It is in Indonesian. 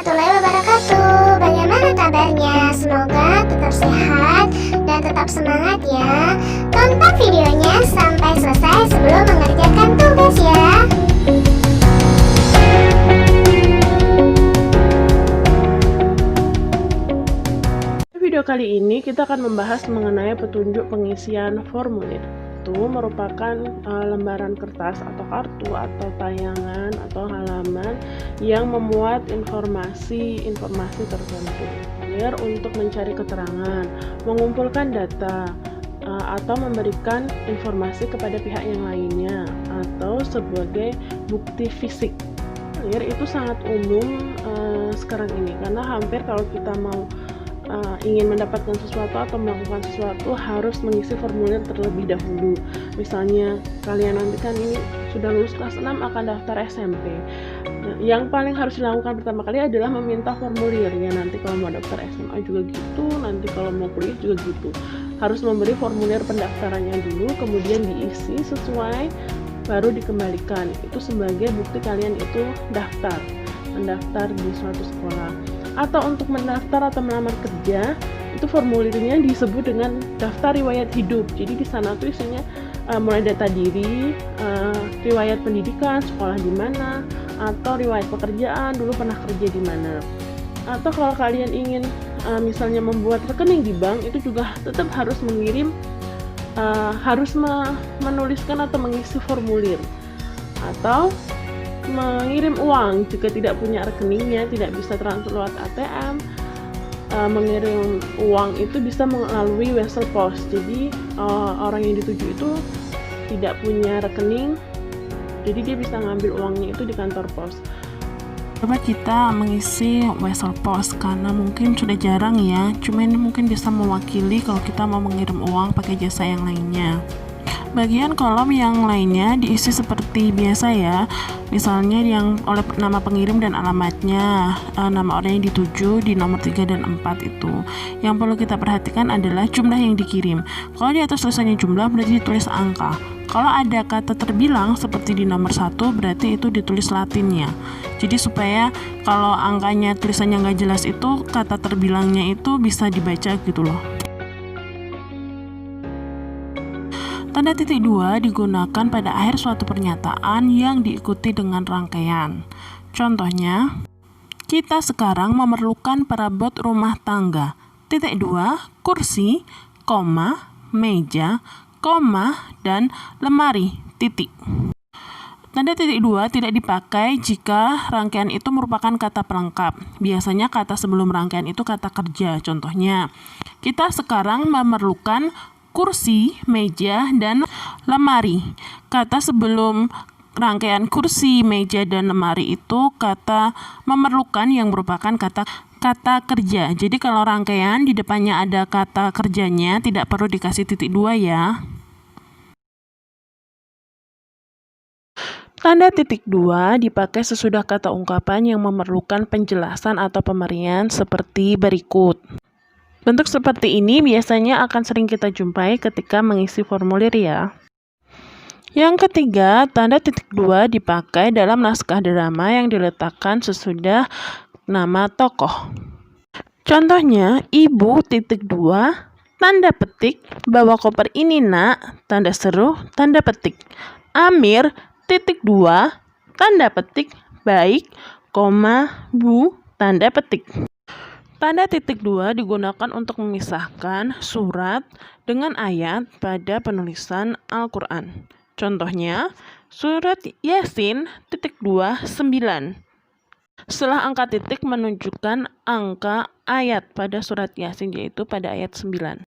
warahmatullahi wabarakatuh. Bagaimana kabarnya? Semoga tetap sehat dan tetap semangat ya. Tonton videonya sampai selesai sebelum mengerjakan tugas ya. Video kali ini kita akan membahas mengenai petunjuk pengisian formulir. Itu merupakan lembaran kertas atau kartu atau tayangan atau halaman yang memuat informasi tertentu untuk mencari keterangan, mengumpulkan data, atau memberikan informasi kepada pihak yang lainnya atau sebagai bukti fisik. Itu sangat umum sekarang ini karena hampir kalau kita mau ingin mendapatkan sesuatu atau melakukan sesuatu harus mengisi formulir terlebih dahulu. Misalnya kalian nanti kan ini sudah lulus kelas 6 akan daftar SMP. Yang paling harus dilakukan pertama kali adalah meminta formulir ya. Nanti kalau mau daftar SMA juga gitu, nanti kalau mau kuliah juga gitu. Harus memberi formulir pendaftarannya dulu, kemudian diisi sesuai, baru dikembalikan. Itu sebagai bukti kalian itu mendaftar di suatu sekolah. Atau untuk mendaftar atau melamar kerja, itu formulirnya disebut dengan daftar riwayat hidup. Jadi di sana tuh isinya mulai data diri, riwayat pendidikan, sekolah di mana, atau riwayat pekerjaan, dulu pernah kerja di mana. Atau kalau kalian ingin misalnya membuat rekening di bank, itu juga tetap harus mengirim, menuliskan atau mengisi formulir. Atau mengirim uang jika tidak punya rekeningnya, tidak bisa transfer lewat ATM. Mengirim uang itu bisa melalui wesel pos. Jadi orang yang dituju itu tidak punya rekening, jadi dia bisa ngambil uangnya itu di kantor pos. Coba kita mengisi wesel pos karena mungkin sudah jarang ya, cuma ini mungkin bisa mewakili kalau kita mau mengirim uang pakai jasa yang lainnya. Bagian kolom yang lainnya diisi seperti biasa ya, misalnya yang oleh nama pengirim dan alamatnya, nama orang yang dituju di nomor 3 dan 4 itu. Yang perlu kita perhatikan adalah jumlah yang dikirim. Kalau di atas tulisannya jumlah berarti ditulis angka. Kalau ada kata terbilang seperti di nomor 1 berarti itu ditulis latinnya. Jadi supaya kalau angkanya tulisannya nggak jelas itu kata terbilangnya itu bisa dibaca gitu loh. Tanda titik 2 digunakan pada akhir suatu pernyataan yang diikuti dengan rangkaian. Contohnya, kita sekarang memerlukan perabot rumah tangga. Titik 2, kursi, koma, meja, koma, dan lemari, titik. Tanda titik 2 tidak dipakai jika rangkaian itu merupakan kata pelengkap. Biasanya kata sebelum rangkaian itu kata kerja. Contohnya, kita sekarang memerlukan kursi, meja, dan lemari. Kata sebelum rangkaian kursi, meja, dan lemari itu kata memerlukan yang merupakan kata kerja. Jadi kalau rangkaian di depannya ada kata kerjanya tidak perlu dikasih titik 2 ya. Tanda titik 2 dipakai sesudah kata ungkapan yang memerlukan penjelasan atau pemberian seperti berikut. Bentuk seperti ini biasanya akan sering kita jumpai ketika mengisi formulir ya. Yang ketiga, tanda titik 2 dipakai dalam naskah drama yang diletakkan sesudah nama tokoh. Contohnya, ibu titik 2, tanda petik, bawa koper ini nak, tanda seru, tanda petik. Amir titik 2, tanda petik, baik, koma, bu, tanda petik. Tanda titik 2 digunakan untuk memisahkan surat dengan ayat pada penulisan Al-Quran. Contohnya, surat Yasin titik 2, 9. Setelah angka titik menunjukkan angka ayat pada surat Yasin, yaitu pada ayat 9.